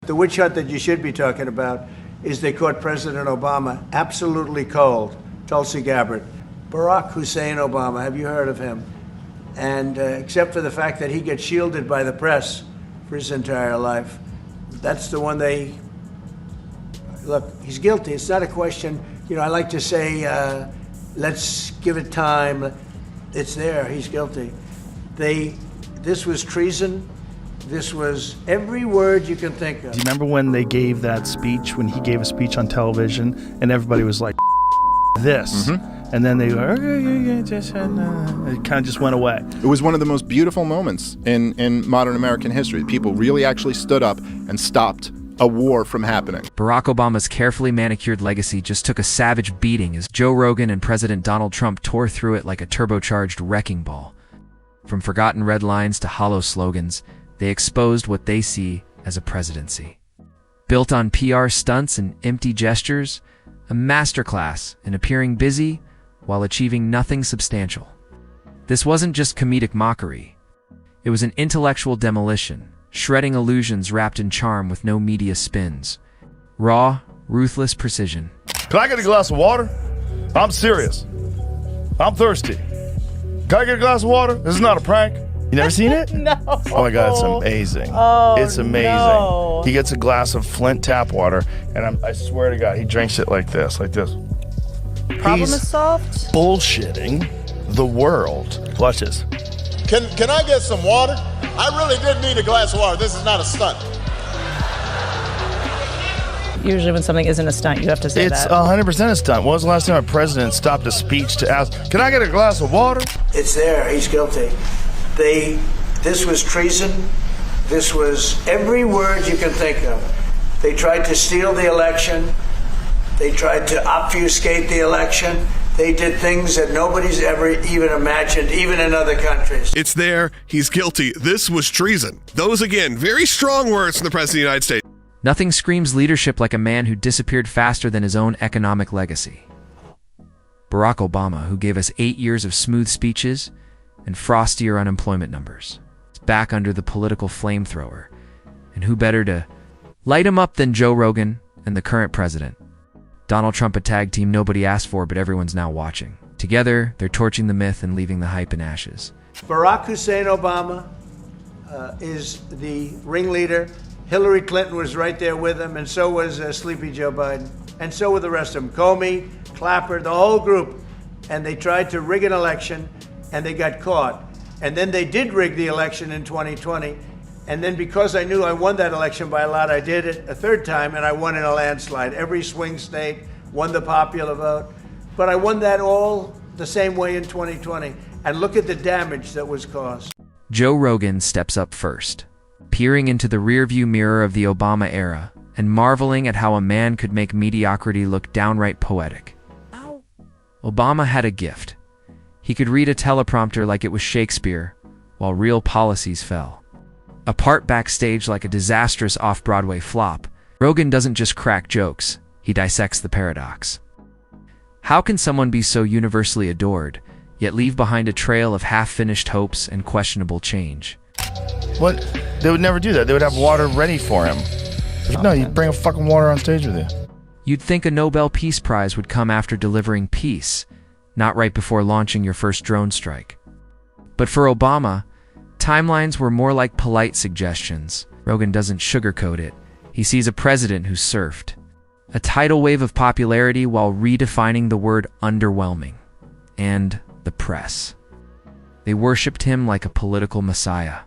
The witch hunt that you should be talking about is they caught President Obama absolutely cold, Tulsi Gabbard. Barack Hussein Obama, have you heard of him? And except for the fact that he gets shielded by the press for his entire life, that's the one they, look, he's guilty. It's not a question, you know, I like to say, let's give it time. It's there, he's guilty. This was treason. This was every word you can think of. Do you remember when they gave that speech, when he gave a speech on television, and everybody was like, this? Mm-hmm. And then they go, it kind of just went away. It was one of the most beautiful moments in modern American history. People really actually stood up and stopped a war from happening. Barack Obama's carefully manicured legacy just took a savage beating as Joe Rogan and President Donald Trump tore through it like a turbocharged wrecking ball. From forgotten red lines to hollow slogans, they exposed what they see as a presidency. Built on PR stunts and empty gestures, a masterclass in appearing busy while achieving nothing substantial. This wasn't just comedic mockery. It was an intellectual demolition, shredding illusions wrapped in charm with no media spins. Raw, ruthless precision. Can I get a glass of water? I'm serious. I'm thirsty. Can I get a glass of water? This is not a prank. You never seen it? No. Oh my God, it's amazing. Oh, it's amazing. No. He gets a glass of Flint tap water, and I swear to God, he drinks it like this, Problem He's is solved? bullshitting the world. Watch this. Can I get some water? I really did need a glass of water. This is not a stunt. Usually when something isn't a stunt, you have to say It's that. 100% a stunt. When was the last time a president stopped a speech to ask, can I get a glass of water? It's there, he's guilty. This was treason. This was every word you can think of. They tried to steal the election. They tried to obfuscate the election. They did things that nobody's ever even imagined, even in other countries. It's there, he's guilty. This was treason. Those, again, very strong words from the President of the United States. Nothing screams leadership like a man who disappeared faster than his own economic legacy. Barack Obama, who gave us 8 years of smooth speeches and frostier unemployment numbers, is back under the political flamethrower. And who better to light him up than Joe Rogan and the current president? Donald Trump, a tag team nobody asked for, but everyone's now watching. Together, they're torching the myth and leaving the hype in ashes. Barack Hussein Obama is the ringleader. Hillary Clinton was right there with him, and so was Sleepy Joe Biden. And so were the rest of them. Comey, Clapper, the whole group. And they tried to rig an election, and they got caught. And then they did rig the election in 2020. And then because I knew I won that election by a lot, I did it a third time, and I won in a landslide. Every swing state won the popular vote. But I won that all the same way in 2020. And look at the damage that was caused. Joe Rogan steps up first, peering into the rearview mirror of the Obama era and marveling at how a man could make mediocrity look downright poetic. Ow. Obama had a gift. He could read a teleprompter like it was Shakespeare, while real policies fell. Apart backstage like a disastrous off-Broadway flop, Rogan doesn't just crack jokes, he dissects the paradox. How can someone be so universally adored, yet leave behind a trail of half-finished hopes and questionable change? What? They would never do that. They would have water ready for him. No, you bring a fucking water on stage with you. You'd think a Nobel Peace Prize would come after delivering peace, not right before launching your first drone strike. But for Obama, timelines were more like polite suggestions. Rogan doesn't sugarcoat it. He sees a president who surfed a tidal wave of popularity while redefining the word underwhelming and the press. They worshipped him like a political messiah,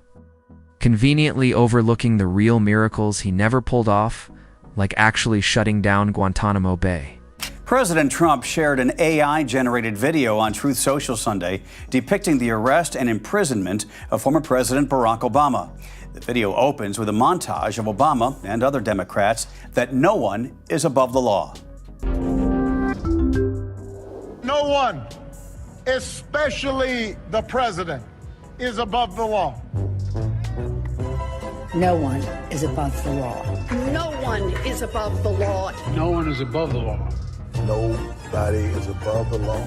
conveniently overlooking the real miracles he never pulled off, like actually shutting down Guantanamo Bay. President Trump shared an AI-generated video on Truth Social Sunday depicting the arrest and imprisonment of former President Barack Obama. The video opens with a montage of Obama and other Democrats that no one is above the law. No one, especially the president, is above the law. No one is above the law. No one is above the law. No one is above the law. Nobody is above the law.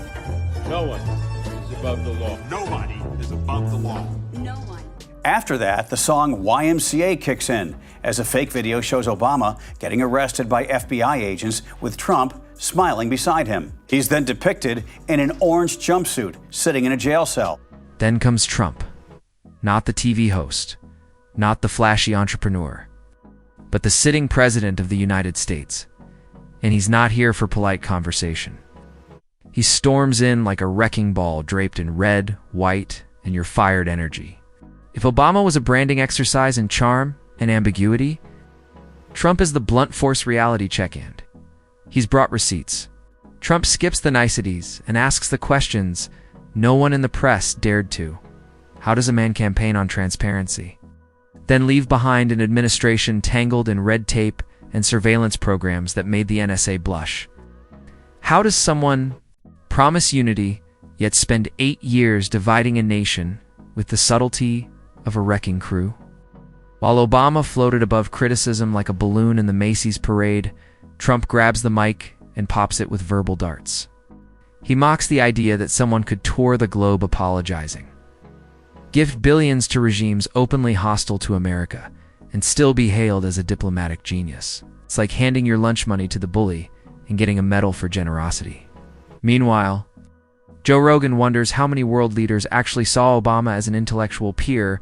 No one is above the law. Nobody is above the law. No one After that, the song YMCA kicks in as a fake video shows Obama getting arrested by FBI agents with Trump smiling beside him. He's then depicted in an orange jumpsuit sitting in a jail cell. Then comes Trump. Not the TV host, not the flashy entrepreneur, but the sitting president of the United States. And he's not here for polite conversation. He storms in like a wrecking ball draped in red, white, and your fired energy. If Obama was a branding exercise in charm and ambiguity, Trump is the blunt force reality check-in. He's brought receipts. Trump skips the niceties and asks the questions no one in the press dared to. How does a man campaign on transparency? Then leave behind an administration tangled in red tape and surveillance programs that made the NSA blush? How does someone promise unity, yet spend 8 years dividing a nation with the subtlety of a wrecking crew? While Obama floated above criticism like a balloon in the Macy's parade, Trump grabs the mic and pops it with verbal darts. He mocks the idea that someone could tour the globe apologizing, give billions to regimes openly hostile to America, and still be hailed as a diplomatic genius. It's like handing your lunch money to the bully and getting a medal for generosity. Meanwhile, Joe Rogan wonders how many world leaders actually saw Obama as an intellectual peer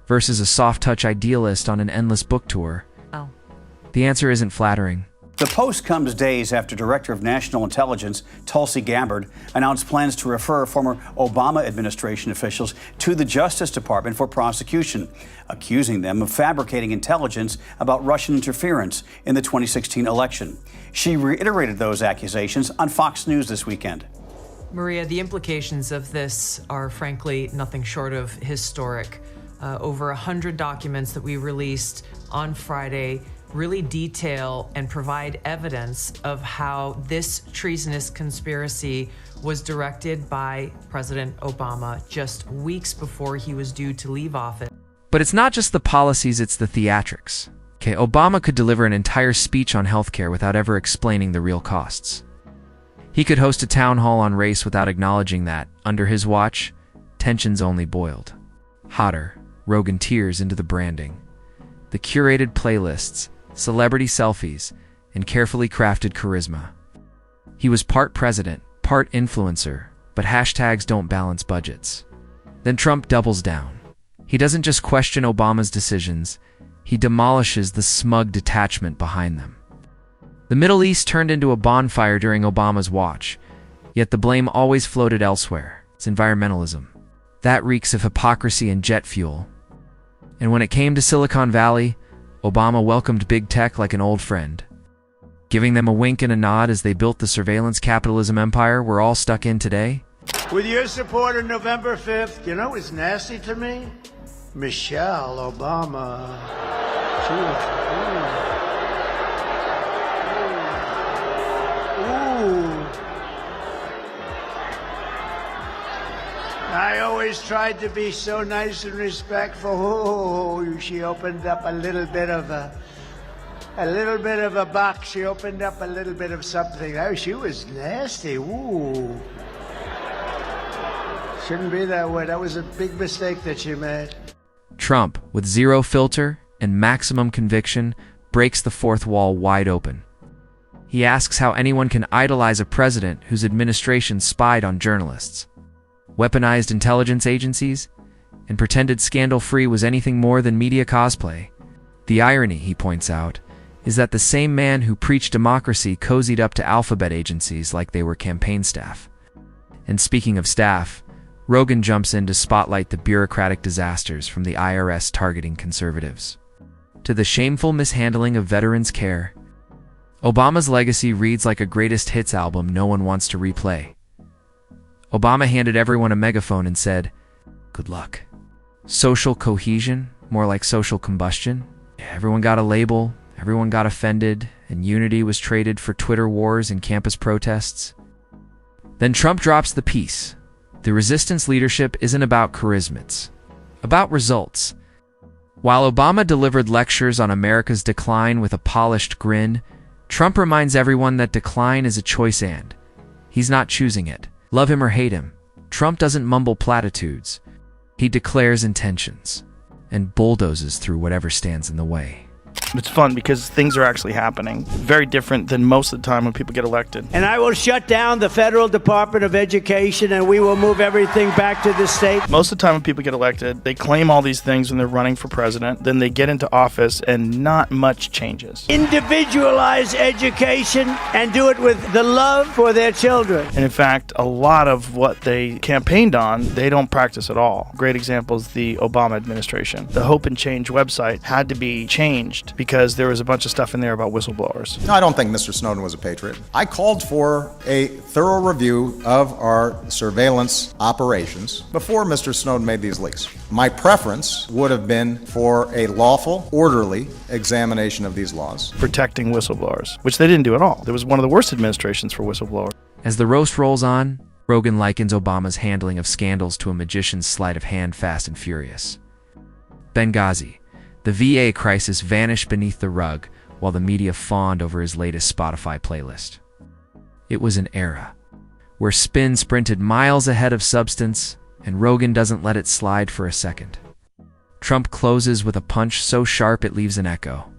versus a soft-touch idealist on an endless book tour. Oh. The answer isn't flattering. The post comes days after Director of National Intelligence Tulsi Gabbard announced plans to refer former Obama administration officials to the Justice Department for prosecution, accusing them of fabricating intelligence about Russian interference in the 2016 election. She reiterated those accusations on Fox News this weekend. Maria, the implications of this are frankly nothing short of historic. Over 100 documents that we released on Friday really detail and provide evidence of how this treasonous conspiracy was directed by President Obama just weeks before he was due to leave office. But it's not just the policies, it's the theatrics. Okay, Obama could deliver an entire speech on healthcare without ever explaining the real costs. He could host a town hall on race without acknowledging that, under his watch, tensions only boiled. Hotter, Rogan tears into the branding. The curated playlists, celebrity selfies, and carefully crafted charisma. He was part president, part influencer, but hashtags don't balance budgets. Then Trump doubles down. He doesn't just question Obama's decisions, he demolishes the smug detachment behind them. The Middle East turned into a bonfire during Obama's watch, yet the blame always floated elsewhere. It's environmentalism. That reeks of hypocrisy and jet fuel. And when it came to Silicon Valley, Obama welcomed big tech like an old friend, giving them a wink and a nod as they built the surveillance capitalism empire we're all stuck in today. With your support on November 5th, you know what's nasty to me? Michelle Obama. She was, ooh. I always tried to be so nice and respectful. Oh, she opened up a little bit of a box. She opened up a little bit of something. Oh, she was nasty. Ooh. Shouldn't be that way. That was a big mistake that she made. Trump, with zero filter and maximum conviction, breaks the fourth wall wide open. He asks how anyone can idolize a president whose administration spied on journalists, weaponized intelligence agencies, and pretended scandal-free was anything more than media cosplay. The irony, he points out, is that the same man who preached democracy cozied up to alphabet agencies like they were campaign staff. And speaking of staff, Rogan jumps in to spotlight the bureaucratic disasters from the IRS targeting conservatives to the shameful mishandling of veterans' care. Obama's legacy reads like a greatest hits album no one wants to replay. Obama handed everyone a megaphone and said, "Good luck." Social cohesion, more like social combustion. Everyone got a label, everyone got offended, and unity was traded for Twitter wars and campus protests. Then Trump drops the piece. The resistance leadership isn't about charisma, it's about results. While Obama delivered lectures on America's decline with a polished grin, Trump reminds everyone that decline is a choice and he's not choosing it. Love him or hate him, Trump doesn't mumble platitudes. He declares intentions. and bulldozes through whatever stands in the way. It's fun because things are actually happening. Very different than most of the time when people get elected. And I will shut down the federal Department of Education, and we will move everything back to the state. Most of the time when people get elected, they claim all these things when they're running for president. Then they get into office and not much changes. Individualize education and do it with the love for their children. And in fact, a lot of what they campaigned on, they don't practice at all. Great example is the Obama administration. The Hope and Change website had to be changed because there was a bunch of stuff in there about whistleblowers. No, I don't think Mr. Snowden was a patriot. I called for a thorough review of our surveillance operations before Mr. Snowden made these leaks. My preference would have been for a lawful, orderly examination of these laws. Protecting whistleblowers, which they didn't do at all. It was one of the worst administrations for whistleblowers. As the roast rolls on, Rogan likens Obama's handling of scandals to a magician's sleight of hand, fast and furious. Benghazi. The VA crisis vanished beneath the rug while the media fawned over his latest Spotify playlist. It was an era where spin sprinted miles ahead of substance, and Rogan doesn't let it slide for a second. Trump closes with a punch so sharp it leaves an echo.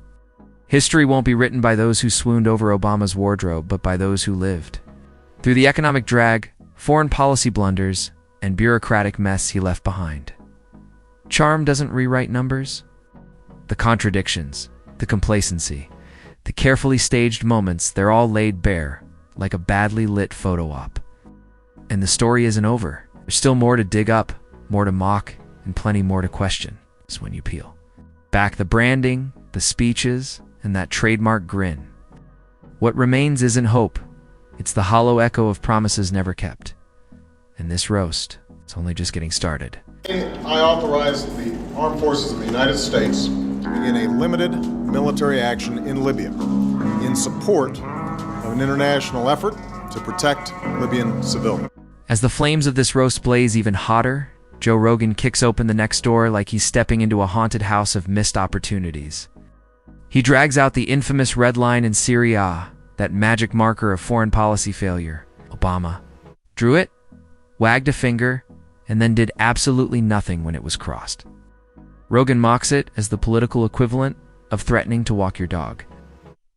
History won't be written by those who swooned over Obama's wardrobe, but by those who lived. Through the economic drag, foreign policy blunders, and bureaucratic mess he left behind. Charm doesn't rewrite numbers. The contradictions, the complacency, the carefully staged moments, they're all laid bare, like a badly lit photo op. And the story isn't over. There's still more to dig up, more to mock, and plenty more to question. It's when you peel back the branding, the speeches, and that trademark grin. What remains isn't hope. It's the hollow echo of promises never kept. And this roast, it's only just getting started. I authorize the Armed Forces of the United States to begin a limited military action in Libya in support of an international effort to protect Libyan civilians. As the flames of this roast blaze even hotter, Joe Rogan kicks open the next door like he's stepping into a haunted house of missed opportunities. He drags out the infamous red line in Syria, that magic marker of foreign policy failure. Obama drew it, wagged a finger, and then did absolutely nothing when it was crossed. Rogan mocks it as the political equivalent of threatening to walk your dog.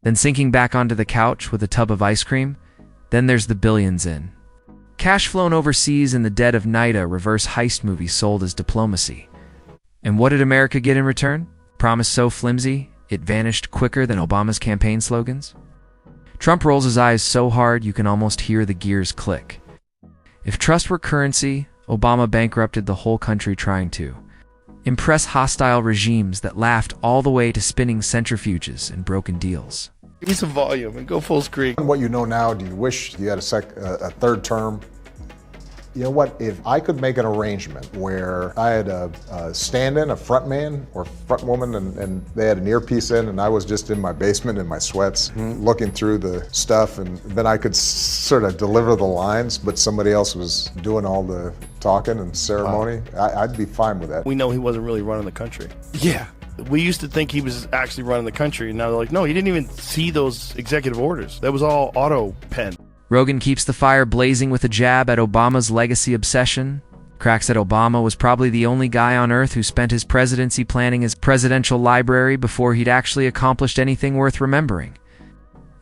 Then sinking back onto the couch with a tub of ice cream, then there's the billions in. Cash flown overseas in the dead of night, a reverse heist movie sold as diplomacy. And what did America get in return? Promise so flimsy, it vanished quicker than Obama's campaign slogans? Trump rolls his eyes so hard you can almost hear the gears click. If trust were currency, Obama bankrupted the whole country trying to impress hostile regimes that laughed all the way to spinning centrifuges and broken deals. Give me some volume and go full screen. What you know now, do you wish you had a third term? You know what, if I could make an arrangement where I had a stand-in, a front man or front woman, and they had an earpiece in, and I was just in my basement in my sweats looking through the stuff, and then I could sort of deliver the lines, but somebody else was doing all the talking and ceremony, I'd be fine with that. We know he wasn't really running the country. Yeah. We used to think he was actually running the country, and now they're like, no, he didn't even see those executive orders. That was all auto-pen. Rogan keeps the fire blazing with a jab at Obama's legacy obsession, cracks that Obama was probably the only guy on earth who spent his presidency planning his presidential library before he'd actually accomplished anything worth remembering.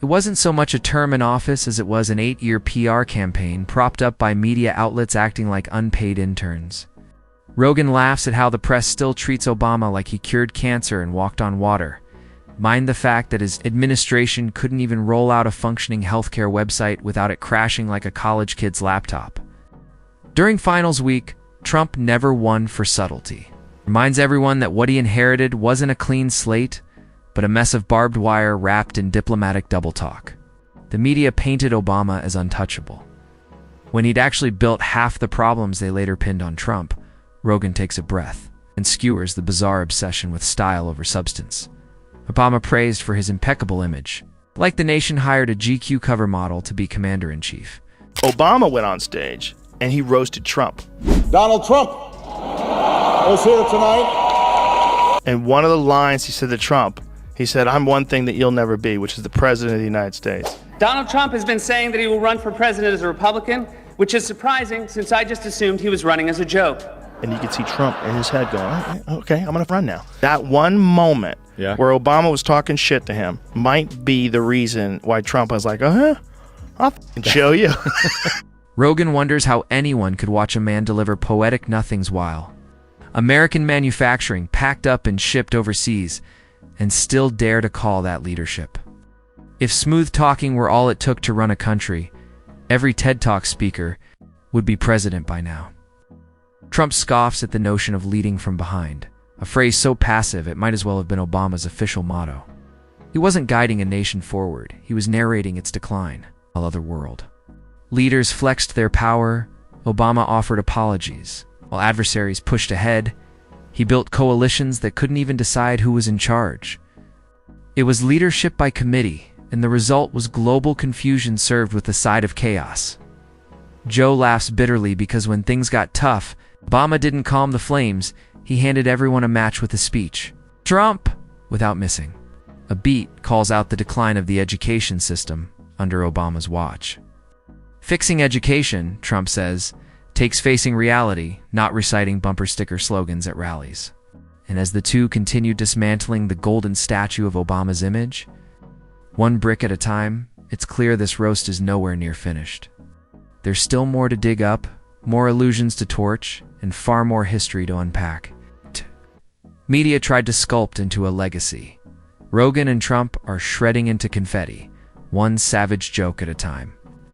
It wasn't so much a term in office as it was an 8-year PR campaign propped up by media outlets acting like unpaid interns. Rogan laughs at how the press still treats Obama like he cured cancer and walked on water. Mind the fact that his administration couldn't even roll out a functioning healthcare website without it crashing like a college kid's laptop. During finals week, Trump never won for subtlety. Reminds everyone that what he inherited wasn't a clean slate, but a mess of barbed wire wrapped in diplomatic double talk. The media painted Obama as untouchable. When he'd actually built half the problems they later pinned on Trump, Rogan takes a breath and skewers the bizarre obsession with style over substance. Obama praised for his impeccable image, like the nation hired a GQ cover model to be commander-in-chief. Obama went on stage, and he roasted Trump. Donald Trump is here tonight. And one of the lines he said to Trump, he said, "I'm one thing that you'll never be, which is the president of the United States." Donald Trump has been saying that he will run for president as a Republican, which is surprising since I just assumed he was running as a joke. And you could see Trump in his head going, okay, I'm going to run now. That one moment where Obama was talking shit to him might be the reason why Trump was like, I'll show you. Rogan wonders how anyone could watch a man deliver poetic nothings while American manufacturing packed up and shipped overseas and still dare to call that leadership. If smooth talking were all it took to run a country, every TED Talk speaker would be president by now. Trump scoffs at the notion of leading from behind, a phrase so passive it might as well have been Obama's official motto. He wasn't guiding a nation forward, he was narrating its decline, a other world. Leaders flexed their power, Obama offered apologies. While adversaries pushed ahead, he built coalitions that couldn't even decide who was in charge. It was leadership by committee, and the result was global confusion served with a side of chaos. Joe laughs bitterly because when things got tough, Obama didn't calm the flames, he handed everyone a match with a speech. Trump! Without missing. A beat calls out the decline of the education system under Obama's watch. Fixing education, Trump says, takes facing reality, not reciting bumper sticker slogans at rallies. And as the two continue dismantling the golden statue of Obama's image, one brick at a time, it's clear this roast is nowhere near finished. There's still more to dig up, more illusions to torch, and far more history to unpack. Media tried to sculpt into a legacy. Rogan and Trump are shredding into confetti, one savage joke at a time.